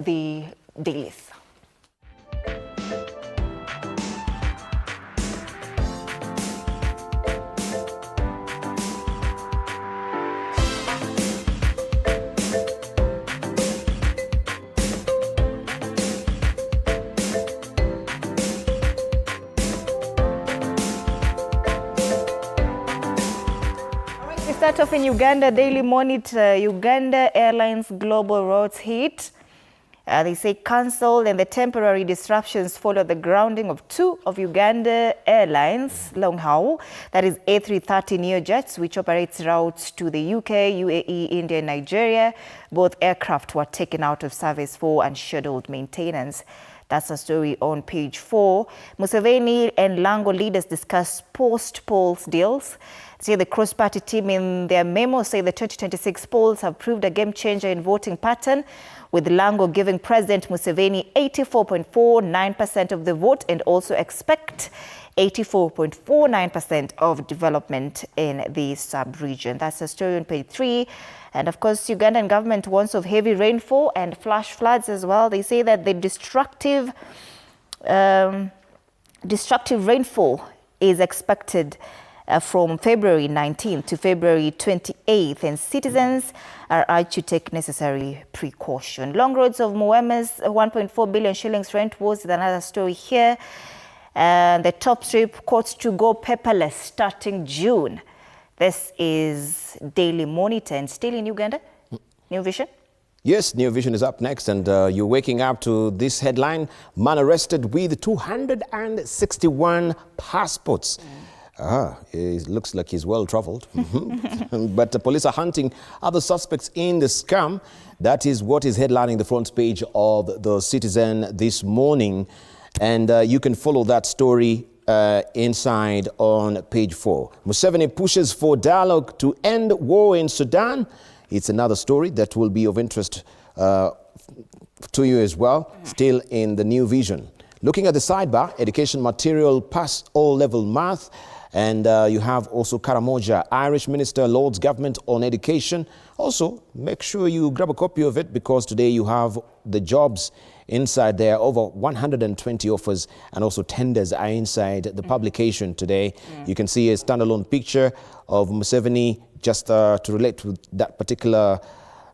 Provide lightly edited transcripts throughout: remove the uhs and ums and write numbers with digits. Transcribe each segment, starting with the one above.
the dailies. Start off in Uganda. Daily Monitor, Uganda Airlines global routes hit. They say cancelled, and the temporary disruptions follow the grounding of two of Uganda Airlines long haul, that is A330 Neo jets, which operates routes to the UK, UAE, India and Nigeria. Both aircraft were taken out of service for unscheduled maintenance. That's a story on page 4. Museveni and Lango leaders discuss post-polls deals. Say the cross-party team in their memo say the 2026 polls have proved a game changer in voting pattern, with Lango giving President Museveni 84.49% of the vote and also expect 84.49% of development in the sub-region. That's a story on page 3. And of course, Ugandan government warns of heavy rainfall and flash floods as well. They say that the destructive rainfall is expected from February 19th to February 28th, and citizens are urged to take necessary precaution. Long roads of Moeme's 1.4 billion shillings rent was another story here. And the top strip courts to go paperless starting June. This is Daily Monitor, and still in Uganda, New Vision? Yes, New Vision is up next, and you're waking up to this headline: man arrested with 261 passports. It looks like he's well traveled. But the police are hunting other suspects in the scam. That is what is headlining the front page of the Citizen this morning. And you can follow that story inside on page 4. Museveni pushes for dialogue to end war in Sudan. It's another story that will be of interest to you as well, still in the New Vision. Looking at the sidebar, education material pass all-level math. And you have also Karamoja, Irish Minister, Lord's Government on Education. Also, make sure you grab a copy of it, because today you have the jobs inside there. Over 120 offers and also tenders are inside the publication today. You can see a standalone picture of Museveni, just to relate to that particular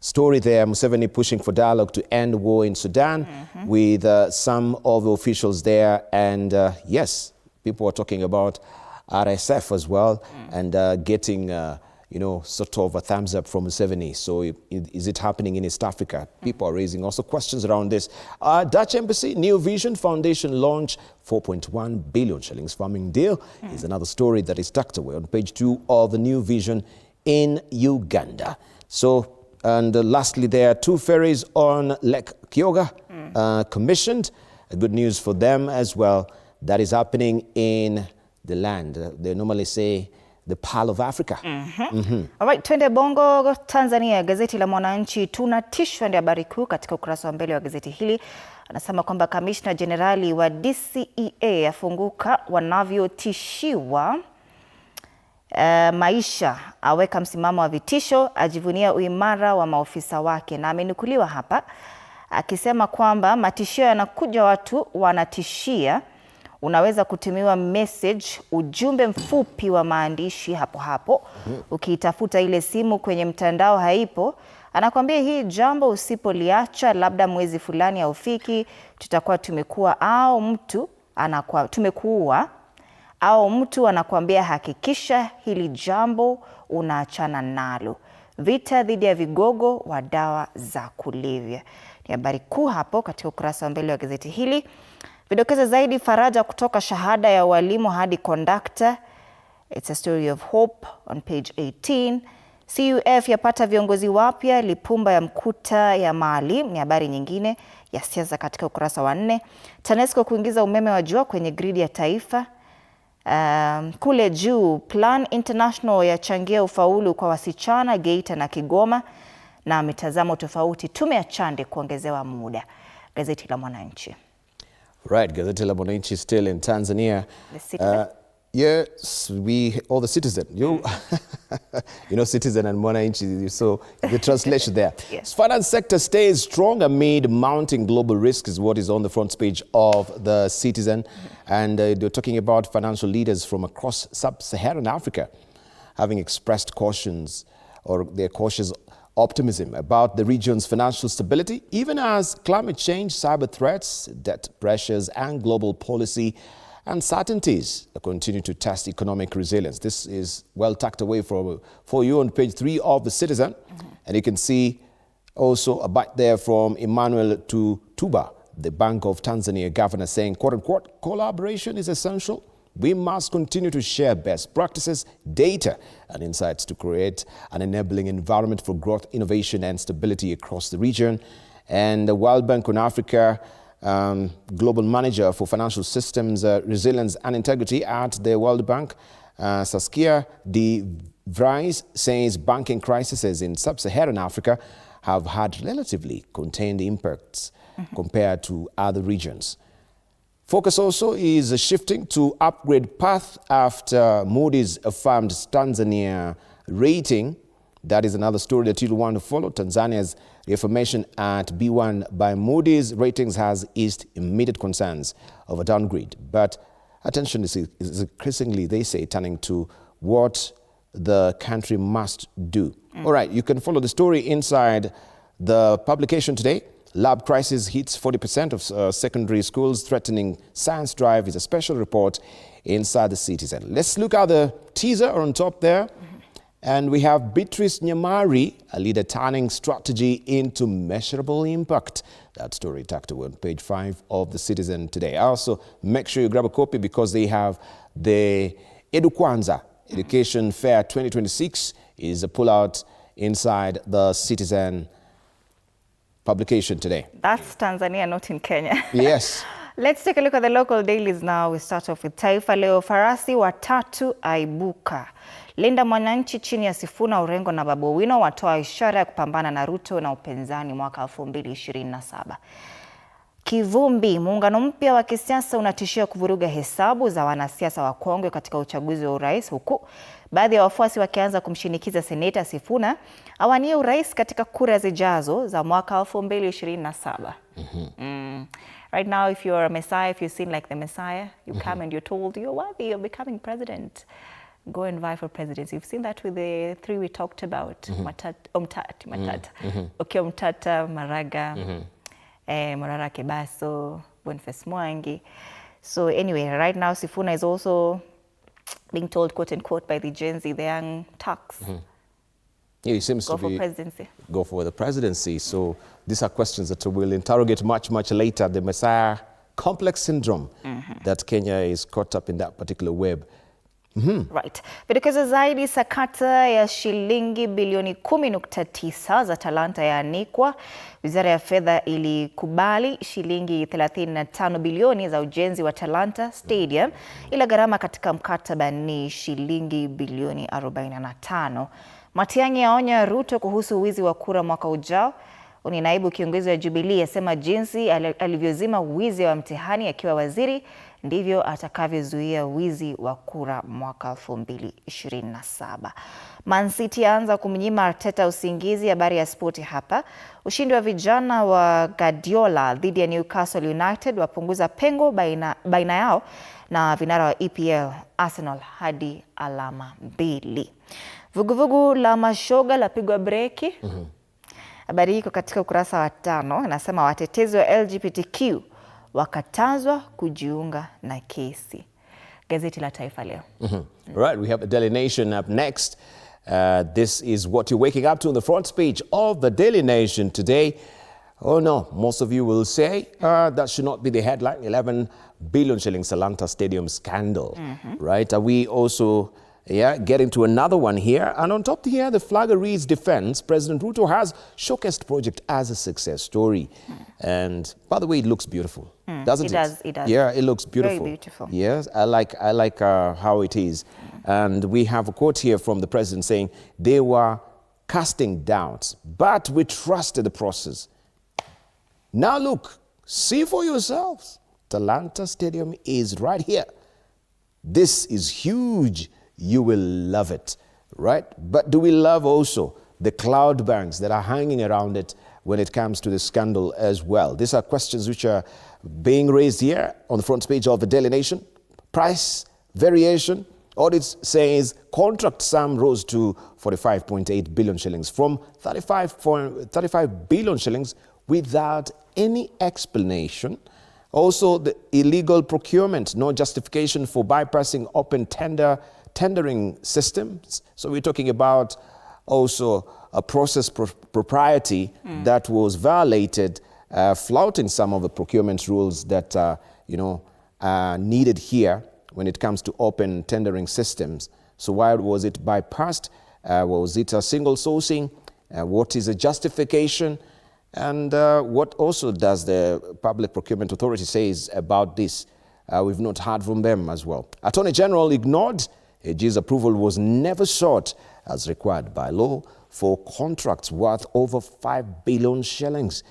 story there. Museveni pushing for dialogue to end war in Sudan with some of the officials there. And yes, people are talking about RSF as well, and getting, sort of a thumbs up from Museveni. So is it happening in East Africa? People are raising also questions around this. Dutch Embassy, New Vision Foundation launch 4.1 billion shillings farming deal is another story that is tucked away on page 2 of the New Vision in Uganda. So, and lastly there, 2 ferries on Lake Kyoga commissioned. Good news for them as well. That is happening in the land. They normally say the Pearl of Africa. All right, twende Bongo, Tanzania. Gazeti la Mwananchi, tunatishwa ndio habari kuu katika ukurasa wa mbele wa gazeti hili. Anasema kwamba kamishna jenerali wa DCEA afunguka wanavyotishiwa maisha, aweka msimamo wa vitisho, ajivunia uimara wa maofisa wake. Na amenukuliwa hapa akisema kwamba matishio yanakuja, watu wanatishia. Unaweza kutumiwa message, ujumbe mfupi wa maandishi hapo hapo. Ukiitafuta ile simu kwenye mtandao haipo, anakuambia hii jambo usipoliacha labda mwezi fulani haufiki, tutakuwa tumekuwa, au mtu tumekuua, au mtu anakuambia hakikisha hili jambo unaachana nalo. Vita dhidi ya vigogo wa dawa za kulevya. Ni habari kuu hapo katika ukurasa wa mbele wa gazeti hili. Vidokezo zaidi, faraja kutoka shahada ya walimu hadi conductor. It's a story of hope on page 18. CUF yapata viongozi wapya, Lipumba ya mkuta ya maalim, ni habari nyingine ya siasa katika ukurasa wa 4. TANESCO kuingiza umeme wa jua kwenye gridi ya taifa. Kule juu, Plan International yachangia ufaulu kwa wasichana Geita na Kigoma, na mitazamo tofauti, tume ya Chande kuongezewa muda. Gazeti la Mwananchi. Right, gazeti la Mwananchi still in Tanzania. Yes, all the Citizen. You know, Citizen and Mwananchi, so the translation there. Yes. Finance sector stays strong amid mounting global risks is what is on the front page of the Citizen. And they're talking about financial leaders from across sub-Saharan Africa having expressed cautions or their cautious optimism about the region's financial stability, even as climate change, cyber threats, debt pressures, and global policy uncertainties continue to test economic resilience. This is well tucked away for you on page 3 of the Citizen. And you can see also a bite there from Emmanuel Tuba, the Bank of Tanzania governor, saying, quote unquote, collaboration is essential. We must continue to share best practices, data, and insights to create an enabling environment for growth, innovation, and stability across the region. And the World Bank on Africa Global Manager for Financial Systems, Resilience and Integrity at the World Bank, Saskia de Vries, says banking crises in sub-Saharan Africa have had relatively contained impacts compared to other regions. Focus also is shifting to upgrade path after Moody's affirmed Tanzania rating. That is another story that you'll want to follow. Tanzania's reaffirmation at B1 by Moody's ratings has eased immediate concerns of a downgrade. But attention is increasingly, they say, turning to what the country must do. All right, you can follow the story inside the publication today. Lab crisis hits 40% of secondary schools, threatening science drive is a special report inside the Citizen. Let's look at the teaser on top there. And we have Beatrice Nyamari, a leader turning strategy into measurable impact. That story tucked away on page 5 of the Citizen today. Also, make sure you grab a copy because they have the Edu Kwanza Education Fair 2026 is a pullout inside the Citizen publication today. That's Tanzania, not in Kenya. Yes. Let's take a look at the local dailies now. We start off with Taifa Leo. Farasi watatu aibuka. Linda Mwananchi chini ya Sifuna, Orengo na Babu Owino watoa ishara ya kupambana na Ruto na upinzani mwaka 2027. Kivumbi, muungano mpya wa kisiasa unatishia kuvuruga hesabu za wanasiasa wakongwe katika uchaguzi wa urais, huku baadhi ya wafuasi wakianza kumshinikiza seneta Sifuna awanie urais katika kura zijazo za mwaka 2027. Right now, if you're a messiah, if you seem like the messiah, you come and you're told you're worthy of becoming president. Go and vie for presidency. You've seen that with the 3 we talked about. Matata, Maraga, Morara Kebaso, Boniface Mwangi. So anyway, right now Sifuna is also being told, quote unquote, by the Gen Z, the young Turks, Yeah, he seems go to for be presidency. Go for the presidency. So these are questions that we'll interrogate much later. The Messiah complex syndrome that Kenya is caught up in that particular web. Right. Vidokezo zaidi, sakata ya shilingi bilioni 10.9 za Talanta yaanikwa. Wizara ya Fedha ilikubali shilingi 35 bilioni za ujenzi wa Talanta Stadium, ila gharama katika mkataba ni shilingi bilioni 45. Matiang'i aonya Ruto kuhusu wizi wa kura mwaka ujao. Ni naibu kiongozi wa Jubilee asema jinsi alivyozima wizi wa mtihani akiwa waziri ndivyo atakavyozuia wizi wa kura mwaka 2027. Man City aanza kumnyima Arteta usingizi. Habari ya spoti hapa. Ushindi wa vijana wa Guardiola dhidi ya Newcastle United wapunguza pengo baina yao na vinara wa EPL Arsenal hadi alama 2. Vuguvugu la mashoga lapigwa breki. Habari hii iko katika ukurasa wa 5. Anasema watetezi wa LGBTQ wakatazwa kujiunga na kesi. Gazeti la Taifa Leo. Right, we have the Daily Nation up next. This is what you're waking up to on the front page of the Daily Nation today. Oh no, most of you will say that should not be the headline. 11 billion shillings Talanta Stadium scandal. Right? Are we also getting to another one here? And on top here, the flagger reads defense. President Ruto has showcased project as a success story. And by the way, it looks beautiful, doesn't it? It does. Yeah, it looks beautiful. Very beautiful. Yes, I like how it is. And we have a quote here from the president saying, they were casting doubts, but we trusted the process. Now look, see for yourselves. Talanta Stadium is right here. This is huge. You will love it, right? But do we love also the cloud banks that are hanging around it when it comes to the scandal as well? These are questions which are being raised here on the front page of the Daily Nation. Price variation. Audit says contract sum rose to 45.8 billion shillings from 35 billion shillings without any explanation. Also, the illegal procurement, no justification for bypassing open tendering systems. So we're talking about also a process propriety that was violated, flouting some of the procurement rules that are needed here when it comes to open tendering systems. So why was it bypassed? Was it a single sourcing? What is a justification? And what also does the Public Procurement Authority says about this? We've not heard from them as well. Attorney General ignored AG's approval was never sought as required by law for contracts worth over 5 billion shillings.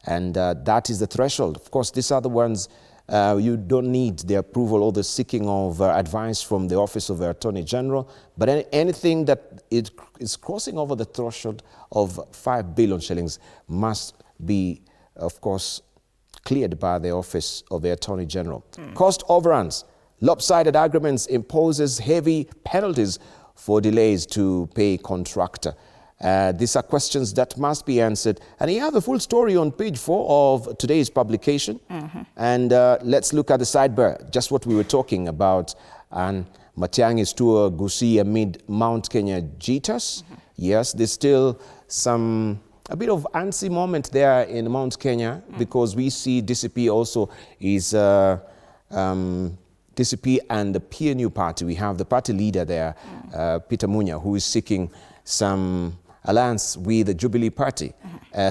And that is the threshold. Of course, these are the ones you don't need the approval or the seeking of advice from the Office of the Attorney General. But anything that is crossing over the threshold of 5 billion shillings must be, of course, cleared by the Office of the Attorney General. Cost overruns. Lopsided agreements imposes heavy penalties for delays to pay contractor. These are questions that must be answered. And you have the full story on page 4 of today's publication. And let's look at the sidebar, just what we were talking about. And Matiang'i's tour Gusii amid Mount Kenya jitters. Yes, there's still a bit of antsy moment there in Mount Kenya because we see DCP also is DCP and the PNU party. We have the party leader there, Peter Munya, who is seeking some alliance with the Jubilee Party.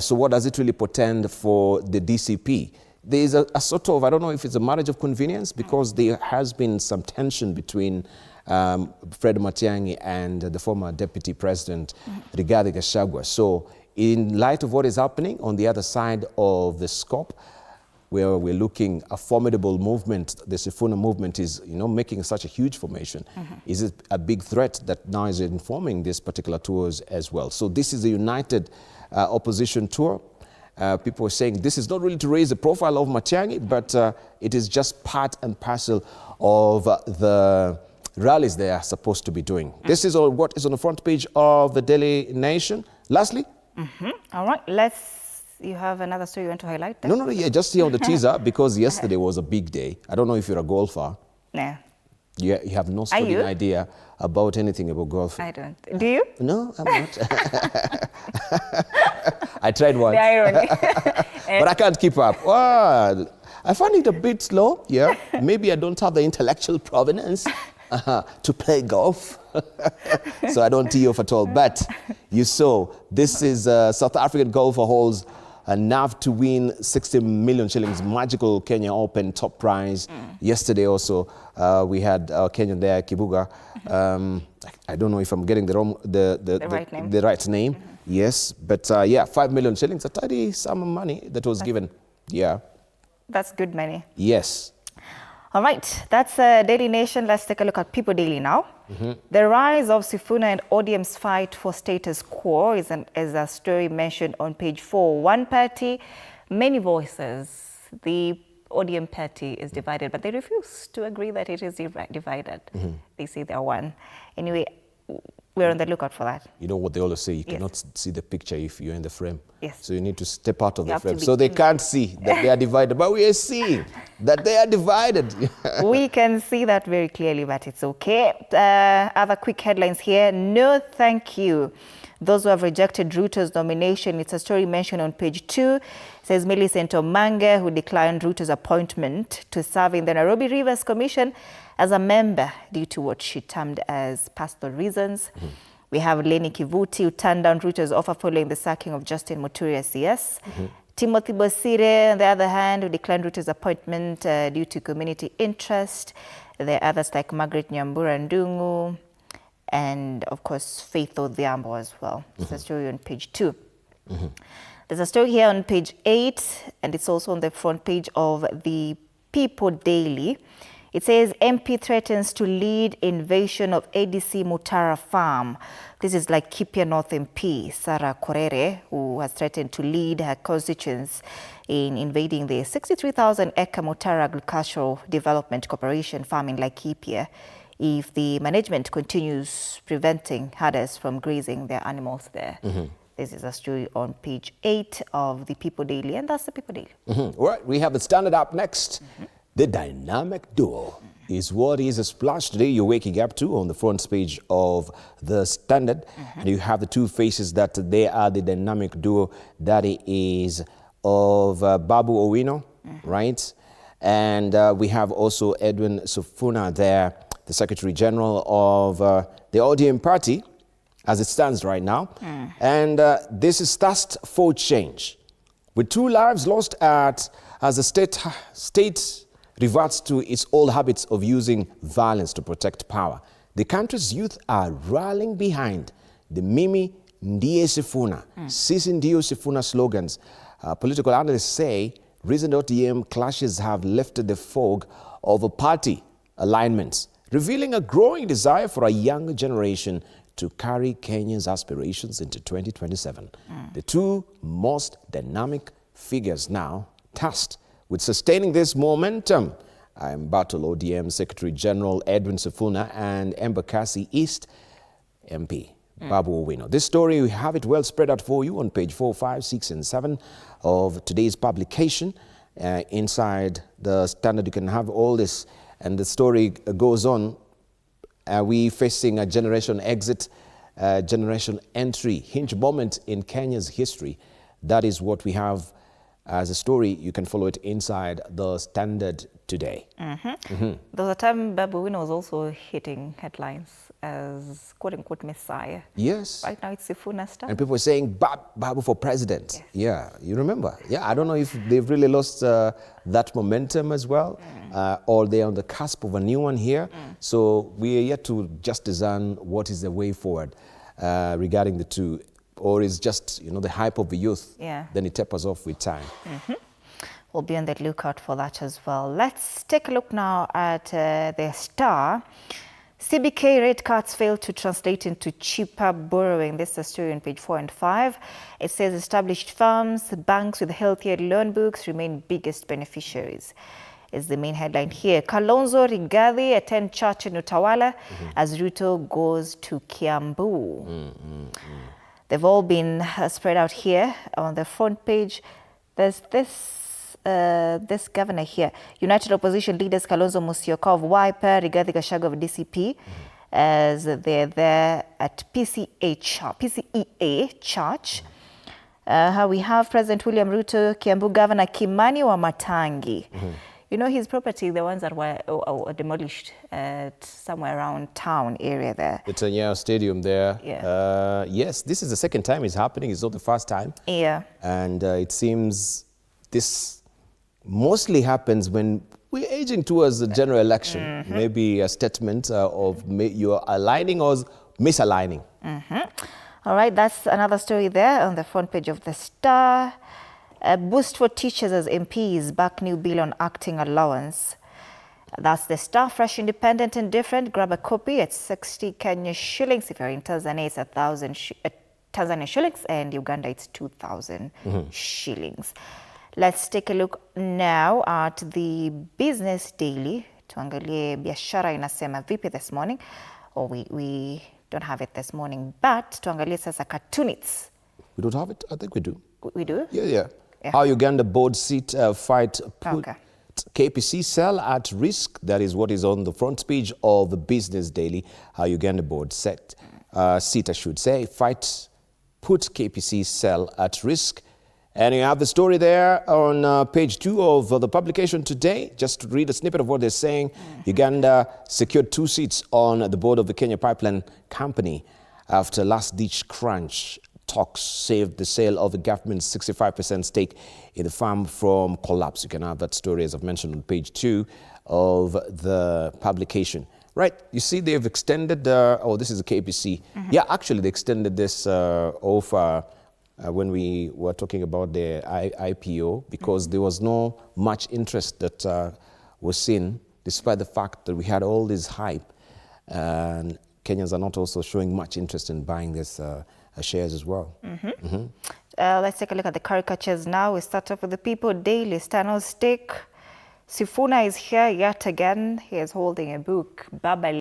So what does it really portend for the DCP? There is a sort of, I don't know if it's a marriage of convenience, because there has been some tension between Fred Matiang'i and the former Deputy President, Rigathi Gachagua. So in light of what is happening on the other side of the scope, where we're looking a formidable movement, the Sifuna movement is, making such a huge formation. Is it a big threat that now is informing this particular tours as well? So this is a united opposition tour. People are saying this is not really to raise the profile of Matiang'i, but it is just part and parcel of the rallies they are supposed to be doing. This is all what is on the front page of the Daily Nation. Lastly. All right, you have another story you want to highlight? Then? No, yeah, just here on the teaser, because yesterday was a big day. I don't know if you're a golfer. No. You have no studying idea about anything about golf. I don't. Do you? No, I'm not. I tried once. The irony. But I can't keep up. Well, I find it a bit slow, yeah. Maybe I don't have the intellectual provenance to play golf. So I don't tee off at all. But you saw, this is South African golfer holds enough to win 60 million shillings, magical Kenya Open top prize. Yesterday also, we had our Kenyan there, Kibuga. I don't know if I'm getting the right name. Yes, but yeah, 5 million shillings, a tidy sum of money that was given. Yeah. That's good money. Yes. All right, that's Daily Nation. Let's take a look at People Daily now. The rise of Sifuna and ODM's fight for status quo is a story mentioned on page 4. One party, many voices. The ODM party is divided, but they refuse to agree that it is divided. They say they're one. Anyway, we're on the lookout for that. You know what they always say, you cannot see the picture if you're in the frame. Yes. So you need to step out of the frame. So they can't see that they are divided, but we are seeing that they are divided. We can see that very clearly, but it's okay. Other quick headlines here. No, thank you. Those who have rejected Ruto's nomination, it's a story mentioned on page 2. It says Millicent Omange, who declined Ruto's appointment to serve in the Nairobi Rivers Commission as a member due to what she termed as personal reasons. We have Lenny Kivuti, who turned down Ruto's offer following the sacking of Justin Muturi as CS. Timothy Bosire, on the other hand, who declined Ruto's appointment due to community interest. There are others like Margaret Nyambura Ndungu, and of course, Faith Odhiambo as well. It's a story on page 2. There's a story here on page 8, and it's also on the front page of the People Daily. It says MP threatens to lead invasion of ADC Mutara farm. This is like Laikipia North MP Sarah Korere, who has threatened to lead her constituents in invading the 63,000-acre Mutara Agricultural Development Corporation farm in Laikipia if the management continues preventing herders from grazing their animals there. This is a story on page 8 of the People Daily, and that's the People Daily. All right, we have the Standard up next. The dynamic duo is what is a splash today you're waking up to on the front page of the Standard. And you have the two faces that they are the dynamic duo that is of Babu Owino, right? And we have also Edwin Sifuna there, the Secretary General of the ODM party as it stands right now. And this is thirst for change. With 2 lives lost as the state reverts to its old habits of using violence to protect power, the country's youth are rallying behind the Mimi Ndio Sifuna, Sisi Ndio Sifuna slogans. Political analysts say recent ODM clashes have lifted the fog of party alignments, revealing a growing desire for a younger generation to carry Kenya's aspirations into 2027. The two most dynamic figures now tasked with sustaining this momentum are Mbattle ODM Secretary General Edwin Sifuna and Embakasi East MP Babu Owino. This story, we have it well spread out for you on page 4, 5, 6, and 7 of today's publication. Inside the Standard, you can have all this, and the story goes on. Are we facing a generation exit, generation entry, hinge moment in Kenya's history? That is what we have as a story. You can follow it inside the Standard today. There was a time Babu Owino was also hitting headlines as quote-unquote messiah. Yes. Right now it's Sifuna Stad. And people were saying Babu for president. Yes. Yeah, you remember? Yeah, I don't know if they've really lost that momentum as well, or they're on the cusp of a new one here. So we are yet to just discern what is the way forward regarding the two. Or is just, you know, the hype of the youth, then it tapers off with time. We'll be on the lookout for that as well. Let's take a look now at the Star. CBK rate cuts fail to translate into cheaper borrowing. This is a story on page 4 and 5. It says established firms, banks with healthier loan books remain biggest beneficiaries. Is the main headline here. Kalonzo Rigathi attend church in Utawala as Ruto goes to Kiambu. They've all been spread out here on the front page. There's this governor here. United Opposition leaders Kalonzo Musyoka of Wiper, Rigathi Gachagua of DCP, as they're there at PCEA Church. We have President William Ruto, Kiambu Governor Kimani wa Matangi. You know his property, the ones that were demolished at somewhere around town area there. The Tanzanian stadium there. Yeah. Yes, this is the second time it's happening. It's not the first time. Yeah. And it seems this mostly happens when we're aging towards the general election. Maybe a statement of you're aligning or misaligning. All right, that's another story there on the front page of the Star. A boost for teachers as MPs back new bill on acting allowance. That's the Star, fresh, independent and different. Grab a copy at 60 Kenya shillings. If you're in Tanzania, it's 1,000 Tanzanian shillings, and Uganda, it's 2,000 shillings. Let's take a look now at the Business Daily. Tuangalie biashara inasema vipi this morning. Or we don't have it this morning, but tuangalie sasa cartoonists. We don't have it? I think we do. We do? Yeah. How Uganda board seat fight put KPC cell at risk. That is what is on the front page of the Business Daily. How Uganda board seat, I should say, fight put KPC cell at risk. And you have the story there on page 2 of the publication today. Just to read a snippet of what they're saying. Uganda secured 2 seats on the board of the Kenya Pipeline Company after last-ditch crunch. Talks saved the sale of the government's 65% stake in the farm from collapse. You can have that story, as I've mentioned, on page 2 of the publication. Right, you see they've extended, this is the KPC. Yeah, actually they extended this offer when we were talking about the IPO because there was no much interest that was seen despite the fact that we had all this hype, and Kenyans are not also showing much interest in buying this shares as well. Let's take a look at the caricatures now. We start off with the People Daily. Stanley Stick. Sifuna is here yet again. He is holding a book. Baba